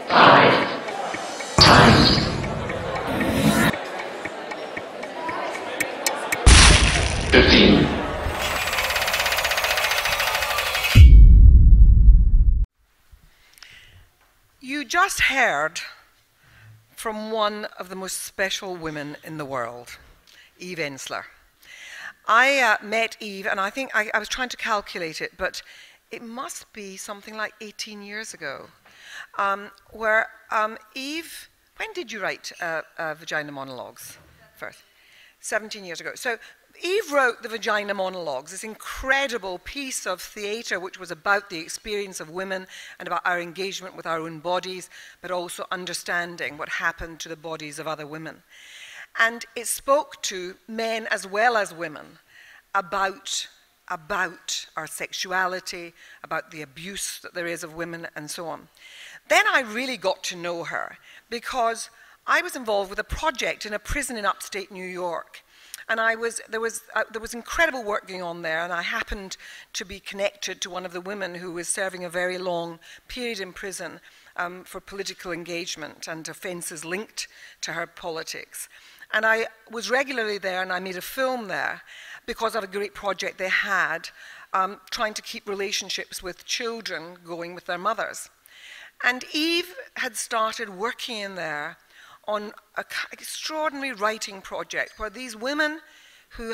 You just heard from one of the most special women in the world, Eve Ensler. I met Eve, and I think I was trying to calculate it, but it must be something like 18 years ago, where Eve, when did you write Vagina Monologues first? 17 years ago. So Eve wrote the Vagina Monologues, this incredible piece of theatre which was about the experience of women and about our engagement with our own bodies, but also understanding what happened to the bodies of other women. And it spoke to men as well as women about our sexuality, about the abuse that there is of women, and so on. Then I really got to know her because I was involved with a project in a prison in upstate New York. And there was incredible work going on there, and I happened to be connected to one of the women who was serving a very long period in prison for political engagement and offences linked to her politics. And I was regularly there, and I made a film there because of a great project they had, trying to keep relationships with children going with their mothers. And Eve had started working in there on an extraordinary writing project where these women who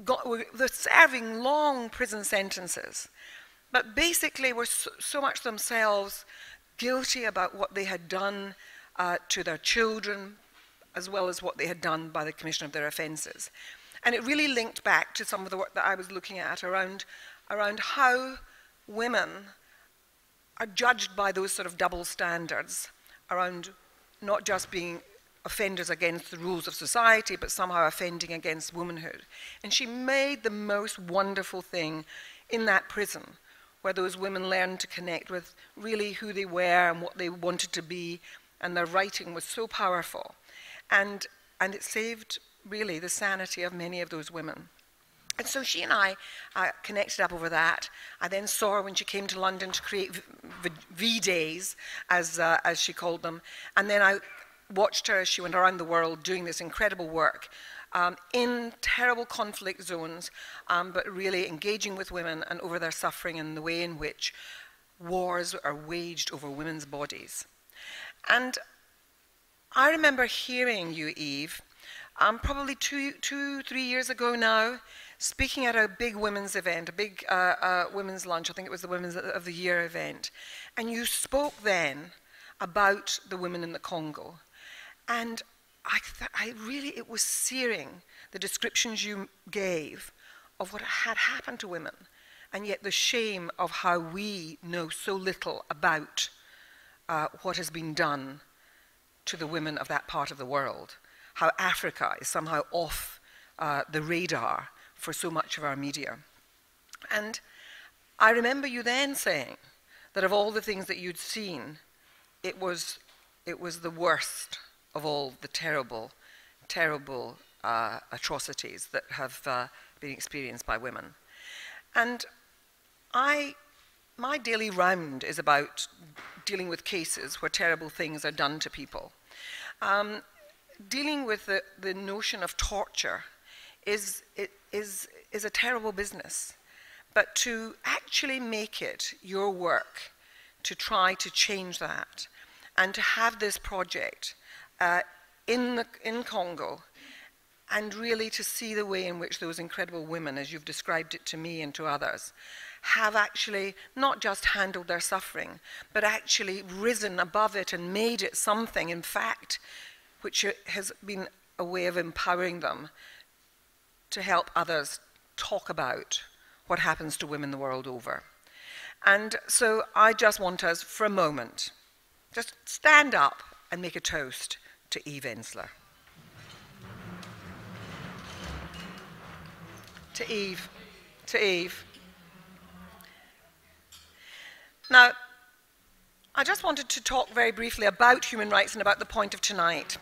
were serving long prison sentences, but basically were so much themselves guilty about what they had done to their children, as well as what they had done by the commission of their offences. And it really linked back to some of the work that I was looking at around how women are judged by those sort of double standards around not just being offenders against the rules of society, but somehow offending against womanhood. And she made the most wonderful thing in that prison, where those women learned to connect with really who they were and what they wanted to be, and their writing was so powerful. And it saved, really, the sanity of many of those women. And so she and I connected up over that. I then saw her when she came to London to create V-Days, as she called them. And then I watched her as she went around the world doing this incredible work in terrible conflict zones, but really engaging with women and over their suffering and the way in which wars are waged over women's bodies. And I remember hearing you, Eve, probably 3 years ago now, speaking at a big women's event, a big women's lunch. I think it was the Women's of the Year event. And you spoke then about the women in the Congo. And it was searing, the descriptions you gave of what had happened to women, and yet the shame of how we know so little about what has been done to the women of that part of the world, how Africa is somehow off the radar for so much of our media. And I remember you then saying that of all the things that you'd seen, it was the worst of all the terrible, terrible atrocities that have been experienced by women. And my daily round is about dealing with cases where terrible things are done to people. Dealing with the notion of torture is a terrible business. But to actually make it your work to try to change that, and to have this project in Congo, and really to see the way in which those incredible women, as you've described it to me and to others, have actually not just handled their suffering, but actually risen above it and made it something, in fact, which has been a way of empowering them to help others talk about what happens to women the world over. And so I just want us, for a moment, just stand up and make a toast to Eve Ensler. To Eve. To Eve. Now, I just wanted to talk very briefly about human rights and about the point of tonight.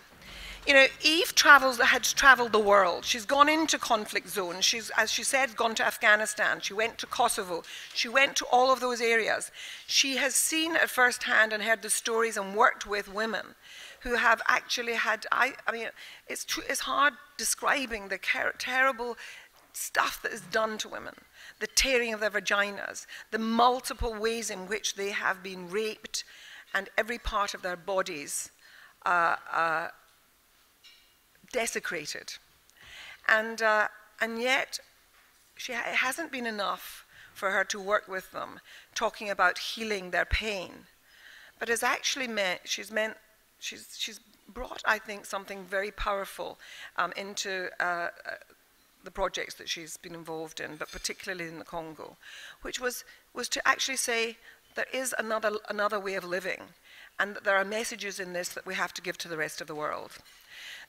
You know, Eve had traveled the world. She's gone into conflict zones. She's, as she said, gone to Afghanistan. She went to Kosovo. She went to all of those areas. She has seen at first hand and heard the stories and worked with women who have actually had, I mean, it's hard describing the terrible stuff that is done to women, the tearing of their vaginas, the multiple ways in which they have been raped and every part of their bodies desecrated. And yet, it hasn't been enough for her to work with them, talking about healing their pain. But it's actually she's brought, I think, something very powerful into the projects that she's been involved in, but particularly in the Congo, which was to actually say there is another way of living, and that there are messages in this that we have to give to the rest of the world.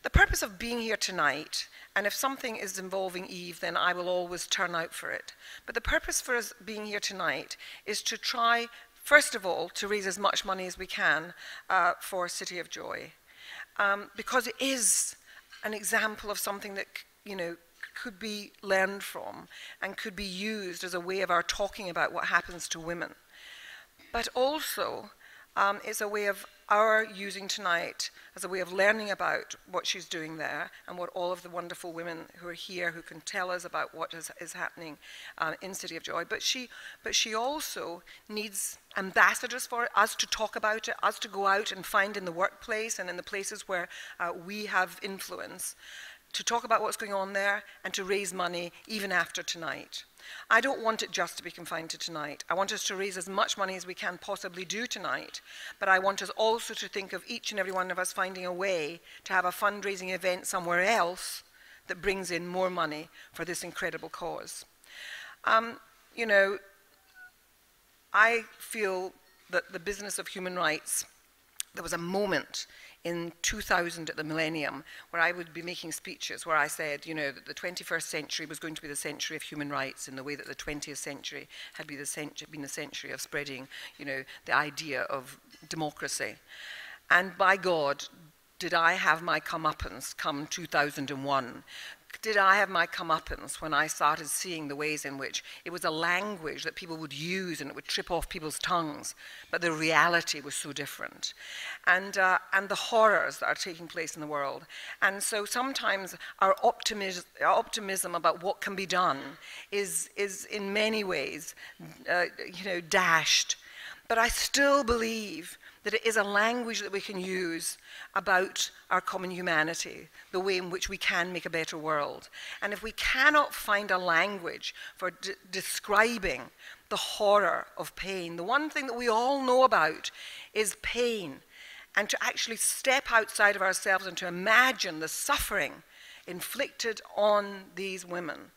The purpose of being here tonight, and if something is involving Eve, then I will always turn out for it. But the purpose for us being here tonight is to try, first of all, to raise as much money as we can for City of Joy, because it is an example of something that, you know, could be learned from and could be used as a way of our talking about what happens to women. But also, it's a way of our using tonight as a way of learning about what she's doing there and what all of the wonderful women who are here who can tell us about what is happening in City of Joy. But she also needs ambassadors for it, us to talk about it, us to go out and find in the workplace and in the places where we have influence, to talk about what's going on there and to raise money even after tonight. I don't want it just to be confined to tonight. I want us to raise as much money as we can possibly do tonight, but I want us also to think of each and every one of us finding a way to have a fundraising event somewhere else that brings in more money for this incredible cause. You know, I feel that the business of human rights, there was a moment in 2000 at the millennium where I would be making speeches where I said, you know, that the 21st century was going to be the century of human rights in the way that the 20th century had been the century of spreading, you know, the idea of democracy. And by God, did I have my comeuppance come 2001? Did I have my comeuppance when I started seeing the ways in which it was a language that people would use and it would trip off people's tongues, but the reality was so different, and the horrors that are taking place in the world. And so sometimes our optimism about what can be done is in many ways, you know, dashed. But I still believe that it is a language that we can use about our common humanity, the way in which we can make a better world. And if we cannot find a language for describing the horror of pain, the one thing that we all know about is pain, and to actually step outside of ourselves and to imagine the suffering inflicted on these women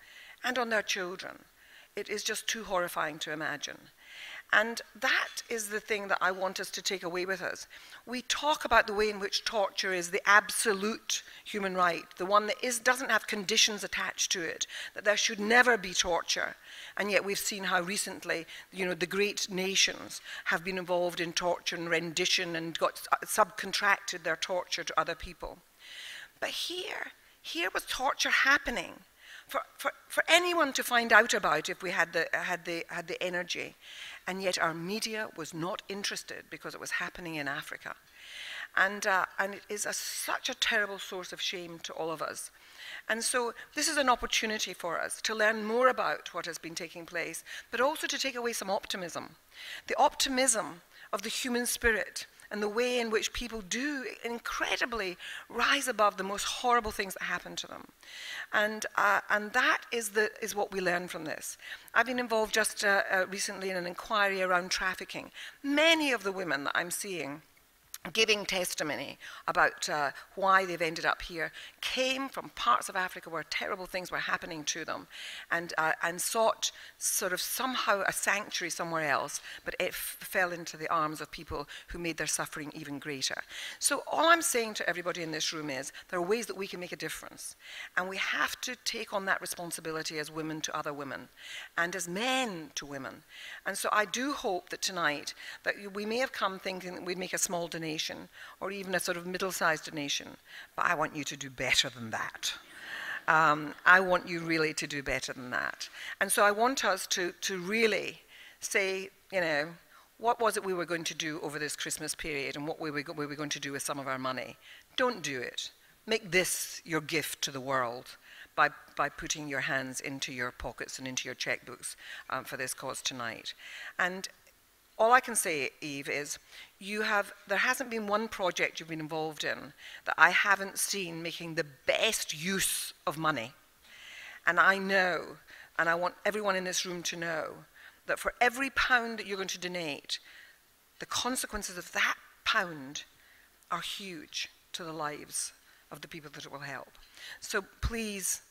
and on their children, it is just too horrifying to imagine. And that is the thing that I want us to take away with us. We talk about the way in which torture is the absolute human right, the one that doesn't have conditions attached to it, that there should never be torture. And yet we've seen how recently, you know, the great nations have been involved in torture and rendition and got subcontracted their torture to other people. But here was torture happening for anyone to find out about if we had the energy. And yet our media was not interested because it was happening in Africa. And it is such a terrible source of shame to all of us. And so this is an opportunity for us to learn more about what has been taking place, but also to take away some optimism. The optimism of the human spirit and the way in which people do incredibly rise above the most horrible things that happen to them. And that is what we learn from this. I've been involved just recently in an inquiry around trafficking. Many of the women that I'm seeing giving testimony about why they've ended up here came from parts of Africa where terrible things were happening to them, and sought sort of somehow a sanctuary somewhere else, but it fell into the arms of people who made their suffering even greater. So all I'm saying to everybody in this room is there are ways that we can make a difference, and we have to take on that responsibility as women to other women and as men to women. And so I do hope that tonight that we may have come thinking that we'd make a small donation, donation, or even a sort of middle-sized donation, but I want you to do better than that. I want you really to do better than that. And so I want us to really say, you know, what was it we were going to do over this Christmas period, and what were we going to do with some of our money? Don't do it. Make this your gift to the world by putting your hands into your pockets and into your checkbooks for this cause tonight. And all I can say, Eve, is there hasn't been one project you've been involved in that I haven't seen making the best use of money. And I know, and I want everyone in this room to know, that for every pound that you're going to donate, the consequences of that pound are huge to the lives of the people that it will help. So please,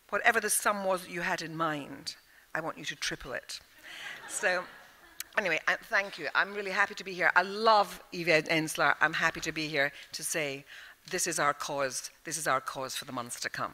whatever the sum was that you had in mind, I want you to triple it. So anyway, thank you. I'm really happy to be here. I love Eve Ensler. I'm happy to be here to say this is our cause. This is our cause for the months to come.